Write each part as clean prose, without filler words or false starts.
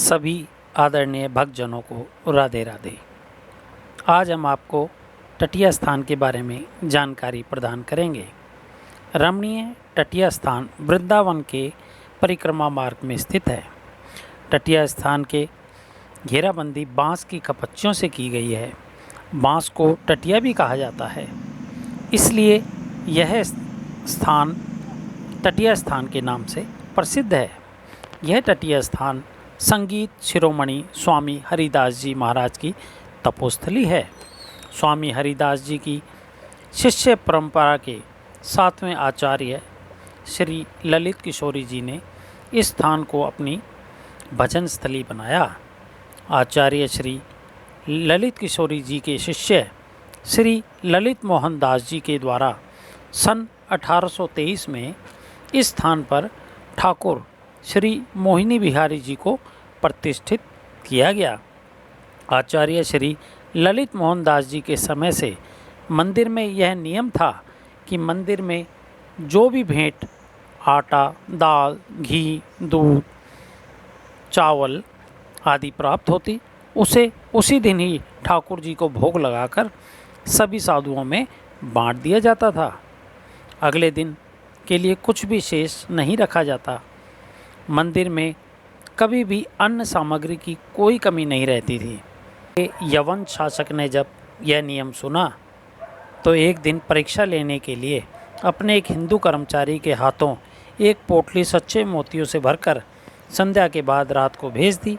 सभी आदरणीय भक्तजनों को राधे राधे। आज हम आपको तटीय स्थान के बारे में जानकारी प्रदान करेंगे। रमणीय तटीय स्थान वृंदावन के परिक्रमा मार्ग में स्थित है। तटीय स्थान के घेराबंदी बांस की कपच्चियों से की गई है। बांस को तटिया भी कहा जाता है, इसलिए यह स्थान तटीय स्थान के नाम से प्रसिद्ध है। यह तटीय स्थान संगीत शिरोमणि स्वामी हरिदास जी महाराज की तपोस्थली है। स्वामी हरिदास जी की शिष्य परंपरा के 7वें आचार्य श्री ललित किशोरी जी ने इस स्थान को अपनी भजन स्थली बनाया। आचार्य श्री ललित किशोरी जी के शिष्य श्री ललित मोहन दास जी के द्वारा सन 1823 में इस स्थान पर ठाकुर श्री मोहिनी बिहारी जी को प्रतिष्ठित किया गया। आचार्य श्री ललित मोहन दास जी के समय से मंदिर में यह नियम था कि मंदिर में जो भी भेंट आटा, दाल, घी, दूध, चावल आदि प्राप्त होती, उसे उसी दिन ही ठाकुर जी को भोग लगाकर सभी साधुओं में बांट दिया जाता था। अगले दिन के लिए कुछ भी शेष नहीं रखा जाता। मंदिर में कभी भी अन्न सामग्री की कोई कमी नहीं रहती थी। यवन शासक ने जब यह नियम सुना तो एक दिन परीक्षा लेने के लिए अपने एक हिंदू कर्मचारी के हाथों एक पोटली सच्चे मोतियों से भरकर संध्या के बाद रात को भेज दी।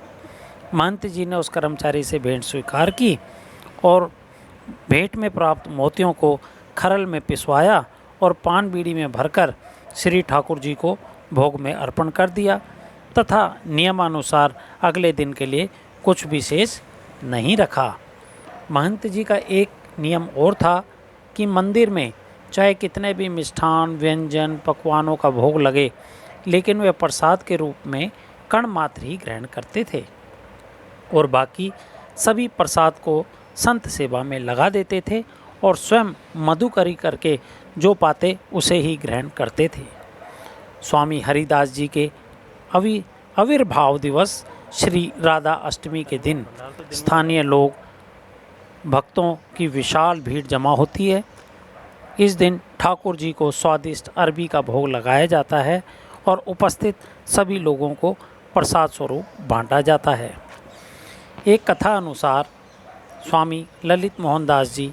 महंत जी ने उस कर्मचारी से भेंट स्वीकार की और भेंट में प्राप्त मोतियों को खरल में पिसवाया और पान बीड़ी में भरकर श्री ठाकुर जी को भोग में अर्पण कर दिया तथा नियमानुसार अगले दिन के लिए कुछ भी शेष नहीं रखा। महंत जी का एक नियम और था कि मंदिर में चाहे कितने भी मिष्ठान, व्यंजन, पकवानों का भोग लगे, लेकिन वे प्रसाद के रूप में कण मात्र ही ग्रहण करते थे और बाकी सभी प्रसाद को संत सेवा में लगा देते थे और स्वयं मधुकरी करके जो पाते उसे ही ग्रहण करते थे। स्वामी हरिदास जी के आविर्भाव दिवस श्री राधा अष्टमी के दिन स्थानीय लोग भक्तों की विशाल भीड़ जमा होती है। इस दिन ठाकुर जी को स्वादिष्ट अरबी का भोग लगाया जाता है और उपस्थित सभी लोगों को प्रसाद स्वरूप बांटा जाता है। एक कथा अनुसार स्वामी ललित मोहन दास जी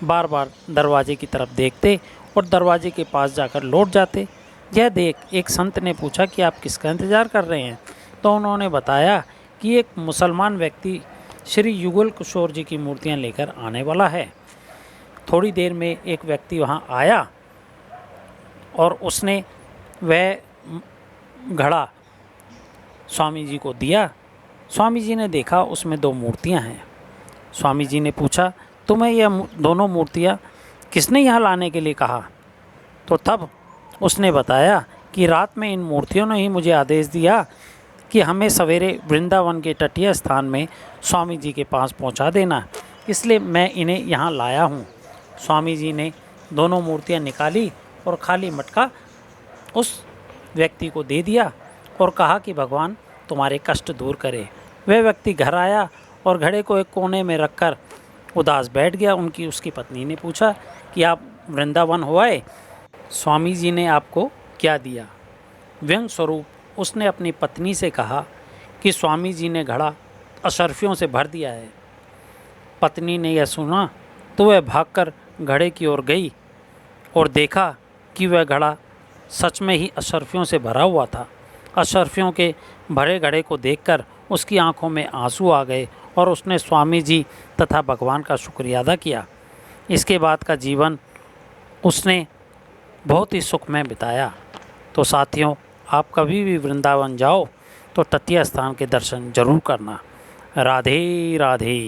बार बार दरवाजे की तरफ देखते और दरवाजे के पास जाकर लौट जाते। यह देख एक संत ने पूछा कि आप किसका इंतज़ार कर रहे हैं, तो उन्होंने बताया कि एक मुसलमान व्यक्ति श्री युगल किशोर जी की मूर्तियां लेकर आने वाला है। थोड़ी देर में एक व्यक्ति वहां आया और उसने वह घड़ा स्वामी जी को दिया। स्वामी जी ने देखा उसमें 2 मूर्तियां हैं। स्वामी जी ने पूछा, तुम्हें यह दोनों मूर्तियां किसने यहाँ लाने के लिए कहा? तो तब उसने बताया कि रात में इन मूर्तियों ने ही मुझे आदेश दिया कि हमें सवेरे वृंदावन के तटीय स्थान में स्वामी जी के पास पहुंचा देना, इसलिए मैं इन्हें यहाँ लाया हूँ। स्वामी जी ने दोनों मूर्तियाँ निकाली और खाली मटका उस व्यक्ति को दे दिया और कहा कि भगवान तुम्हारे कष्ट दूर करे। वह व्यक्ति घर आया और घड़े को एक कोने में रखकर उदास बैठ गया। उसकी पत्नी ने पूछा कि आप वृंदावन हो आए, स्वामी जी ने आपको क्या दिया? व्यंग स्वरूप उसने अपनी पत्नी से कहा कि स्वामी जी ने घड़ा अशर्फियों से भर दिया है। पत्नी ने यह सुना तो वह भागकर घड़े की ओर गई और देखा कि वह घड़ा सच में ही अशर्फियों से भरा हुआ था। अशर्फियों के भरे घड़े को देखकर उसकी आंखों में आंसू आ गए और उसने स्वामी जी तथा भगवान का शुक्रिया अदा किया। इसके बाद का जीवन उसने बहुत ही सुखमय बिताया। तो साथियों, आप कभी भी वृंदावन जाओ तो तटीय स्थान के दर्शन जरूर करना। राधे राधे।